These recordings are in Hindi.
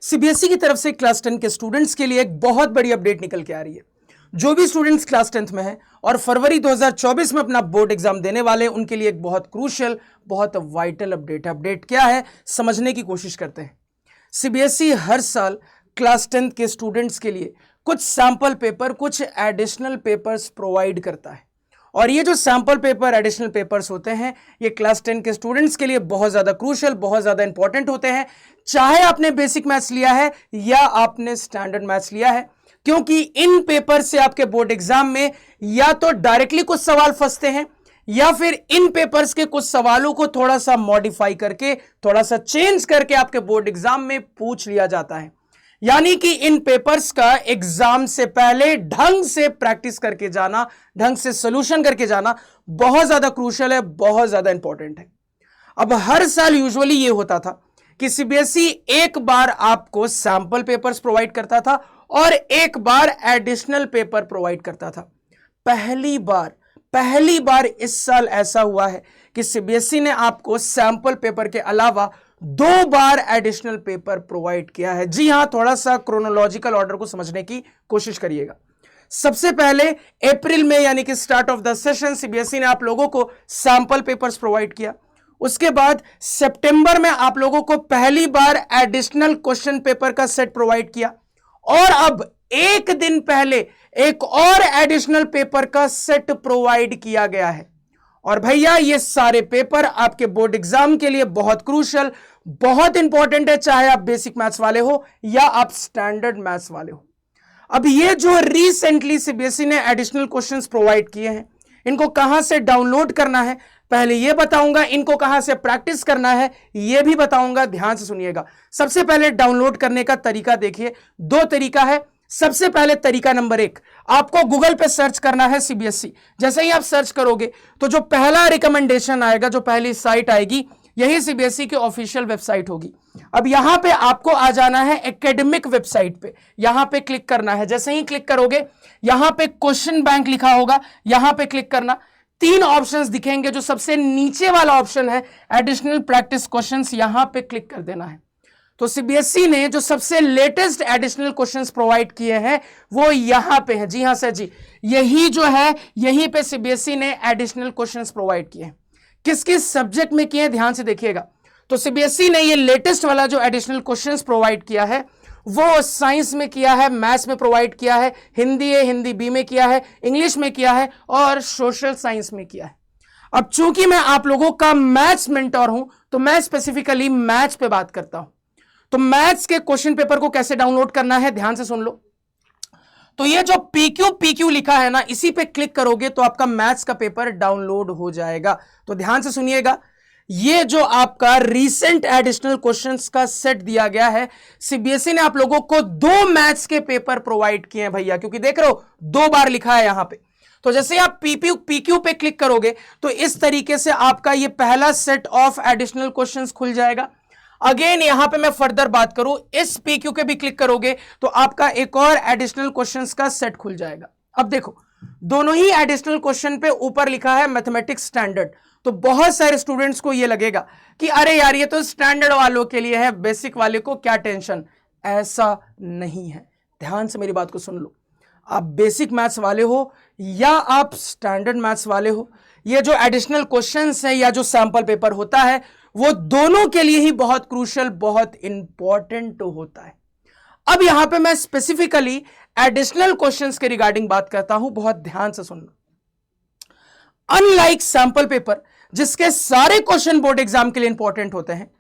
सीबीएसई की तरफ से क्लास 10 के स्टूडेंट्स के लिए एक बहुत बड़ी अपडेट निकल के आ रही है। जो भी स्टूडेंट्स क्लास 10th में हैं और फरवरी 2024 में अपना बोर्ड एग्जाम देने वाले हैं, उनके लिए एक बहुत क्रूशियल, बहुत वाइटल अपडेट है। अपडेट क्या है, समझने की कोशिश करते हैं। सीबीएसई हर साल क्लास 10th के स्टूडेंट्स के लिए कुछ सैंपल पेपर, कुछ एडिशनल पेपर्स प्रोवाइड करता है। और ये जो सैंपल पेपर, एडिशनल पेपर्स होते हैं, ये क्लास 10 के स्टूडेंट्स के लिए बहुत ज्यादा क्रूशियल, बहुत ज्यादा इंपॉर्टेंट होते हैं, चाहे आपने बेसिक मैथ्स लिया है या आपने स्टैंडर्ड मैथ्स लिया है, क्योंकि इन पेपर से आपके बोर्ड एग्जाम में या तो डायरेक्टली कुछ सवाल फंसते हैं या फिर इन पेपर्स के कुछ सवालों को थोड़ा सा मॉडिफाई करके, थोड़ा सा चेंज करके आपके बोर्ड एग्जाम में पूछ लिया जाता है। यानी कि इन पेपर्स का एग्जाम से पहले ढंग से प्रैक्टिस करके जाना, ढंग से सॉल्यूशन करके जाना बहुत ज्यादा क्रूशियल है, बहुत ज्यादा इंपॉर्टेंट है। अब हर साल यूजुअली ये होता था कि सीबीएसई एक बार आपको सैंपल पेपर्स प्रोवाइड करता था और एक बार एडिशनल पेपर प्रोवाइड करता था। पहली बार इस साल ऐसा हुआ है कि सीबीएसई ने आपको सैंपल पेपर के अलावा 2 बार एडिशनल पेपर प्रोवाइड किया है। जी हां, थोड़ा सा क्रोनोलॉजिकल ऑर्डर को समझने की कोशिश करिएगा। सबसे पहले अप्रैल में, यानी कि start of the session, CBSE ने आप लोगों को सैंपल पेपर्स प्रोवाइड किया। उसके बाद सितंबर में आप लोगों को पहली बार एडिशनल क्वेश्चन पेपर का सेट प्रोवाइड किया और अब एक दिन पहले एक और एडिशनल पेपर का सेट प्रोवाइड किया गया है। और भैया, ये सारे पेपर आपके बोर्ड एग्जाम के लिए बहुत क्रूशियल, बहुत इंपॉर्टेंट है, चाहे आप बेसिक मैथ्स वाले हो या आप स्टैंडर्ड मैथ्स वाले हो। अब ये जो रिसेंटली सीबीएसई ने एडिशनल क्वेश्चंस प्रोवाइड किए हैं, इनको कहां से डाउनलोड करना है पहले ये बताऊंगा, इनको कहां से प्रैक्टिस करना है ये भी बताऊंगा, ध्यान से सुनिएगा। सबसे पहले डाउनलोड करने का तरीका देखिए, 2 तरीका है। सबसे पहले तरीका नंबर 1, आपको गूगल पे सर्च करना है सीबीएसई। जैसे ही आप सर्च करोगे तो जो पहला रिकमेंडेशन आएगा, जो पहली साइट आएगी, यही सीबीएसई की ऑफिशियल वेबसाइट होगी। अब यहां पे आपको आ जाना है एकेडमिक वेबसाइट पे, यहां पे क्लिक करना है। जैसे ही क्लिक करोगे, यहां पे क्वेश्चन बैंक लिखा होगा, यहां पे क्लिक करना। 3 ऑप्शंस दिखेंगे, जो सबसे नीचे वाला ऑप्शन है एडिशनल प्रैक्टिस क्वेश्चंस, यहां पे क्लिक कर देना है। तो सीबीएसई ने जो सबसे लेटेस्ट एडिशनल क्वेश्चंस प्रोवाइड किए हैं वो यहां पे हैं। जी हां सर जी, यही जो है, यहीं पे सीबीएसई ने एडिशनल क्वेश्चंस प्रोवाइड किए हैं। किस किस सब्जेक्ट में किए हैं, ध्यान से देखिएगा। तो सीबीएसई ने ये लेटेस्ट वाला जो एडिशनल क्वेश्चंस प्रोवाइड किया है वो साइंस में किया है, मैथ्स में प्रोवाइड किया है, हिंदी है, हिंदी बी में किया है, इंग्लिश में किया है और सोशल साइंस में किया है। अब चूंकि मैं आप लोगों का मैथ्स मेंटर हूं, तो मैं स्पेसिफिकली मैथ्स पे बात करता हूं। तो मैथ्स के क्वेश्चन पेपर को कैसे डाउनलोड करना है, ध्यान से सुन लो। तो ये जो PQ लिखा है ना, इसी पे क्लिक करोगे तो आपका मैथ्स का पेपर डाउनलोड हो जाएगा। तो ध्यान से सुनिएगा, ये जो आपका रीसेंट एडिशनल क्वेश्चंस का सेट दिया गया है, सीबीएसई ने आप लोगों को 2 मैथ्स के पेपर प्रोवाइड किए हैं भैया, क्योंकि देख रहे हो 2 बार लिखा है यहां पे। तो जैसे आप PQ पे क्लिक करोगे तो इस तरीके से आपका ये पहला सेट ऑफ एडिशनल क्वेश्चंस खुल जाएगा। अगेन यहां पे मैं फर्दर बात करूं, इस PQ के भी क्लिक करोगे तो आपका एक और एडिशनल क्वेश्चंस का सेट खुल जाएगा। अब देखो, दोनों ही एडिशनल क्वेश्चन पे ऊपर लिखा है मैथमेटिक्स स्टैंडर्ड। तो बहुत सारे स्टूडेंट्स को ये लगेगा कि अरे यार, ये तो स्टैंडर्ड वालों के लिए है, बेसिक वाले को क्या टेंशन। ऐसा नहीं है, ध्यान से मेरी बात को सुन लो। आप बेसिक मैथ्स वाले हो या आप स्टैंडर्ड मैथ्स वाले हो, ये जो एडिशनल क्वेश्चंस है या जो सैंपल पेपर होता है, वो दोनों के लिए ही बहुत क्रूशियल, बहुत इंपॉर्टेंट होता है। अब यहां पे मैं स्पेसिफिकली एडिशनल क्वेश्चंस के रिगार्डिंग बात करता हूं, बहुत ध्यान से सुनना। अनलाइक सैंपल पेपर, जिसके सारे क्वेश्चन बोर्ड एग्जाम के लिए इंपॉर्टेंट होते हैं,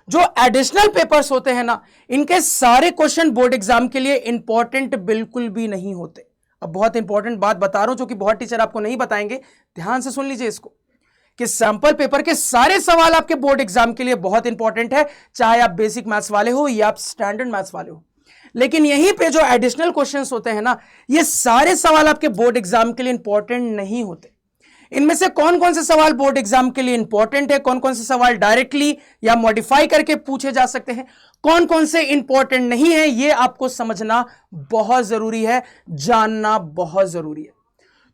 जो एडिशनल पेपर्स होते हैं ना, इनके सारे क्वेश्चन बोर्ड एग्जाम के लिए इंपॉर्टेंट बिल्कुल भी नहीं होते। अब बहुत इंपॉर्टेंट बात बता रहा हूं, जो कि बहुत टीचर आपको नहीं बताएंगे, ध्यान से सुन लीजिए इसको, कि सैंपल पेपर के सारे सवाल आपके बोर्ड एग्जाम के लिए बहुत इंपॉर्टेंट है, चाहे आप बेसिक मैथ्स वाले हो या आप स्टैंडर्ड मैथ्स वाले हो। लेकिन यहीं पे जो एडिशनल क्वेश्चंस होते हैं ना, ये सारे सवाल आपके बोर्ड एग्जाम के लिए इंपॉर्टेंट नहीं होते। इनमें से कौन कौन से सवाल बोर्ड एग्जाम के लिए इंपॉर्टेंट है, कौन कौन से सवाल डायरेक्टली या मॉडिफाई करके पूछे जा सकते हैं, कौन कौन से इंपॉर्टेंट नहीं है, ये आपको समझना बहुत जरूरी है, जानना बहुत जरूरी है।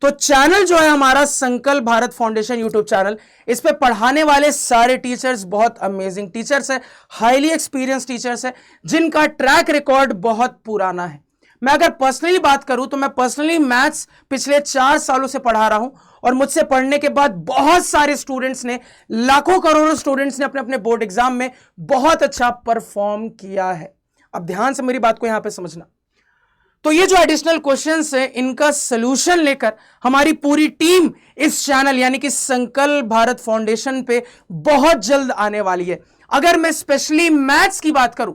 तो चैनल जो है हमारा संकल्प भारत फाउंडेशन यूट्यूब चैनल, इस पे पढ़ाने वाले सारे टीचर्स बहुत अमेजिंग टीचर्स है, हाईली एक्सपीरियंस टीचर्स है, जिनका ट्रैक रिकॉर्ड बहुत पुराना है। मैं अगर पर्सनली बात करूं तो मैं पर्सनली मैथ्स पिछले 4 सालों से पढ़ा रहा हूं और मुझसे पढ़ने के बाद बहुत सारे स्टूडेंट्स ने, लाखों करोड़ों स्टूडेंट्स ने अपने अपने बोर्ड एग्जाम में बहुत अच्छा परफॉर्म किया है। अब ध्यान से मेरी बात को यहां पे समझना। तो ये जो एडिशनल क्वेश्चंस है, इनका सलूशन लेकर हमारी पूरी टीम इस चैनल यानी कि संकल्प भारत फाउंडेशन पे बहुत जल्द आने वाली है। अगर मैं स्पेशली मैथ्स की बात करूं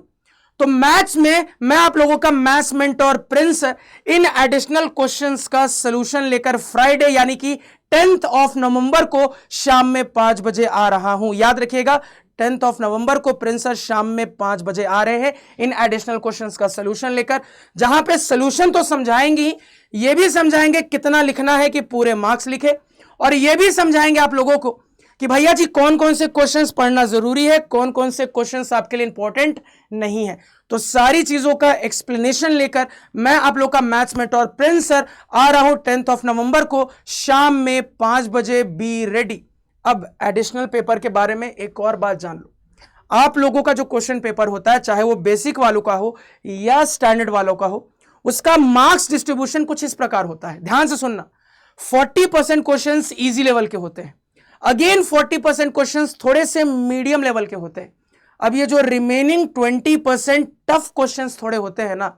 तो मैथ्स में मैं आप लोगों का maths mentor Prince in additional questions का सलूशन लेकर फ्राइडे यानी कि 10th ऑफ नवंबर को शाम में 5 बजे आ रहा हूं। याद रखिएगा, 10th ऑफ नवंबर को प्रिंस शाम में 5 बजे आ रहे हैं इन एडिशनल क्वेश्चंस का सलूशन लेकर, जहां पे सलूशन तो समझाएंगे, ये भी समझाएंगे कितना लिखना है कि पूरे मार्क्स लिखे, और ये भी समझाएंगे आप लोगों को कि भैया जी कौन कौन से क्वेश्चंस पढ़ना जरूरी है, कौन कौन से क्वेश्चंस आपके लिए इंपॉर्टेंट नहीं है। तो सारी चीजों का एक्सप्लेनेशन लेकर मैं आप लोग का मैथ्स मेंटोर प्रिंस सर आ रहा हूं 10th ऑफ नवंबर को शाम में 5 बजे। Be ready. अब एडिशनल पेपर के बारे में एक और बात जान लो। आप लोगों का जो क्वेश्चन पेपर होता है, चाहे वो बेसिक वालों का हो या स्टैंडर्ड वालों का हो, उसका मार्क्स डिस्ट्रीब्यूशन कुछ इस प्रकार होता है। ध्यान से सुनना। 40% क्वेश्चंस इजी लेवल के होते हैं, अगेन 40% क्वेश्चंस थोड़े से मीडियम लेवल के होते हैं। अब ये जो रिमेनिंग 20% टफ क्वेश्चंस थोड़े होते हैं ना,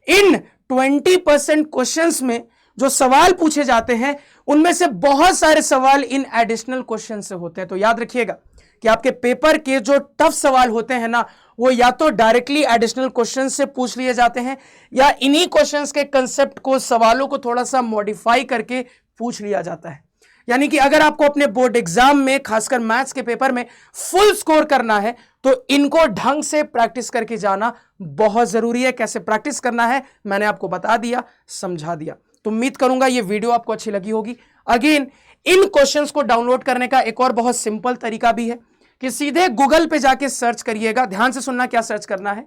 इन 20% क्वेश्चंस में जो सवाल पूछे जाते हैं उनमें से बहुत सारे सवाल इन एडिशनल क्वेश्चन से होते हैं। तो याद रखिएगा कि आपके पेपर के जो टफ सवाल होते हैं ना, वो या तो डायरेक्टली एडिशनल क्वेश्चन से पूछ लिए जाते हैं या इन्हीं क्वेश्चंस के कंसेप्ट को, सवालों को थोड़ा सा मॉडिफाई करके पूछ लिया जाता है। यानी कि अगर आपको अपने बोर्ड एग्जाम में, खासकर मैथ्स के पेपर में फुल स्कोर करना है तो इनको ढंग से प्रैक्टिस करके जाना बहुत जरूरी है। कैसे प्रैक्टिस करना है मैंने आपको बता दिया, समझा दिया। तो उम्मीद करूंगा ये वीडियो आपको अच्छी लगी होगी। अगेन, इन क्वेश्चंस को डाउनलोड करने का एक और बहुत सिंपल तरीका भी है कि सीधे गूगल पे जाके सर्च करिएगा। ध्यान से सुनना, क्या सर्च करना है,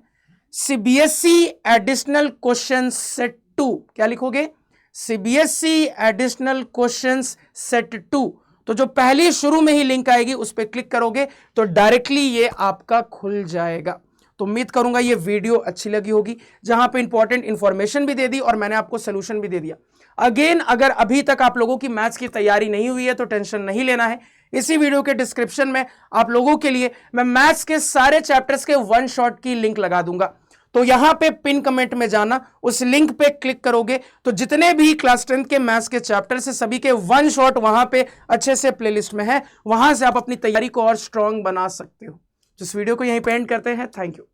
सीबीएसई एडिशनल क्वेश्चन सेट 2। क्या लिखोगे, सीबीएसई एडिशनल क्वेश्चंस सेट 2। तो जो पहली शुरू में ही लिंक आएगी उस पर क्लिक करोगे तो डायरेक्टली ये आपका खुल जाएगा। तो उम्मीद करूंगा ये वीडियो अच्छी लगी होगी, जहां पे इंपॉर्टेंट इंफॉर्मेशन भी दे दी और मैंने आपको सोल्यूशन भी दे दिया। अगेन, अगर अभी तक आप लोगों की मैथ्स की तैयारी नहीं हुई है तो टेंशन नहीं लेना है। इसी वीडियो के डिस्क्रिप्शन में आप लोगों के लिए मैं मैथ्स के सारे चैप्टर्स के वन शॉट की लिंक लगा दूंगा। तो यहां पे पिन कमेंट में जाना, उस लिंक पे क्लिक करोगे तो जितने भी क्लास 10 के मैथ्स के चैप्टर से सभी के वन शॉट वहां पे अच्छे से प्लेलिस्ट में है। वहां से आप अपनी तैयारी को और स्ट्रांग बना सकते हो। इस वीडियो को यहीं पे एंड करते हैं। Thank you.